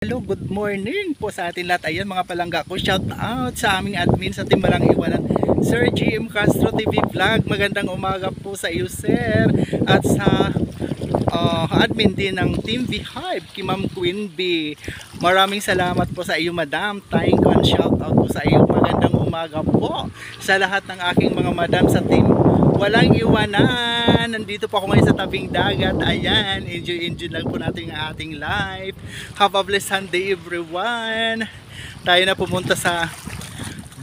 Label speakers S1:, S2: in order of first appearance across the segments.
S1: Hello, good morning po sa atin lahat. Ayan mga palangga ko, shout out sa aming admin sa Timbalang Iwanan, Sir GM Castro TV Vlog. Magandang umaga po sa iyo, sir. At sa admin din ng Team V-Hive, kay Ma'am Queen B. Maraming salamat po sa iyo, madam. Thank you and shout out po sa iyo. Magandang umaga po sa lahat ng aking mga madam sa Team Walang Iwanan. Nandito po ako ngayon sa tabing dagat. Ayan, enjoy lang po natin ang ating life. Have a blessed Sunday everyone. Tayo na pumunta sa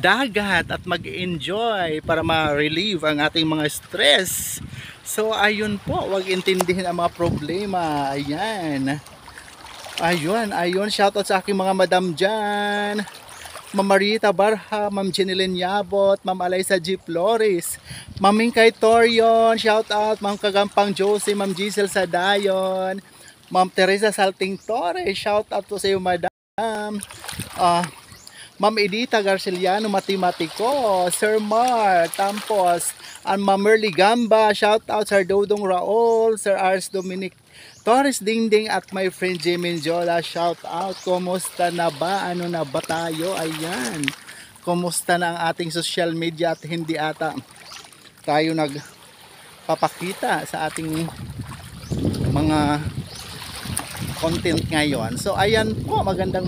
S1: dagat at mag-enjoy para ma-relieve ang ating mga stress. So ayun po, wag intindihin ang mga problema. Ayan. Ayun, shoutout sa aking mga madam dyan. Ma'am Marita Barha, Ma'am Jeneline Yabot, Ma'am Alaysa G. Flores, Ma'am Minkay Torion, shout out, Ma'am Kagampang Josie, Ma'am Giselle Sadayon, Ma'am Teresa Salting Torres, shout out po sa iyo, madam. Ma'am Edita Garciliano Matematiko, Sir Mar Tampos, and Ma'am Merly Gamba, shout out Sir Dodong Raol, Sir Ars Dominic Torres Dingding at my friend Jimmy Jola, shout out. Kumusta na ba? Ano na ba tayo? Ayan. Kumusta na ang ating social media at hindi ata tayo nagpapakita sa ating mga content ngayon. So ayan po, magandang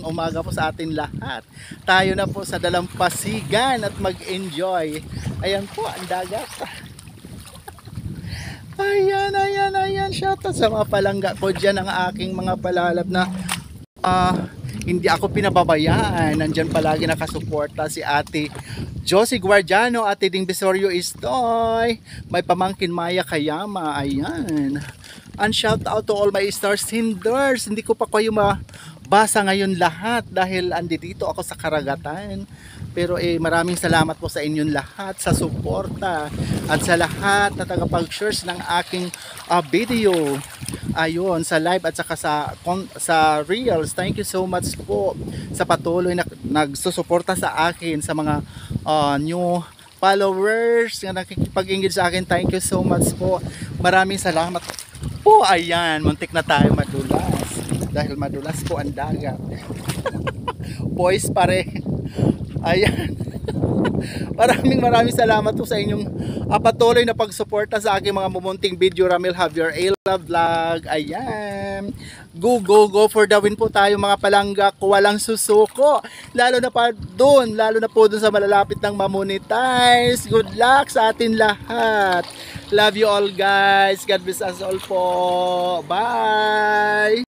S1: umaga po sa atin lahat. Tayo na po sa dalampasigan at mag-enjoy. Ayan po, ang dagat. Ayan. Shoutout sa mga palangga ko dyan, ang aking mga palalab na hindi ako pinababayaan. Nandyan palagi nakasuporta si Ate Josie Guardiano, Ate Ding Besorio Istoy, may pamangkin Maya Kayama. Ayan. And shoutout to all my star senders. Hindi ko pa kayo mabasa ngayon lahat dahil andito ako sa karagatan. Pero maraming salamat po sa inyong lahat sa suporta at sa lahat na tagapag-share ng aking video. Ayun, sa live at saka sa reels. Thank you so much po sa patuloy na nagsusuporta sa akin, sa mga new followers na nakikipag-engage sa akin. Thank you so much po. Maraming salamat po. Ayan, muntik na tayo madulas dahil madulas po ang dagat. Boys pare. Ayan. Maraming salamat po sa inyong patuloy na pagsuporta sa aking mga mumunting video. Ramil Javier Ayla Vlog. Ayan. Go for the win po tayo mga palangga. Walang susuko. Lalo na po dun sa malalapit ng mamonetize. Good luck sa atin lahat. Love you all guys. God bless us all po. Bye.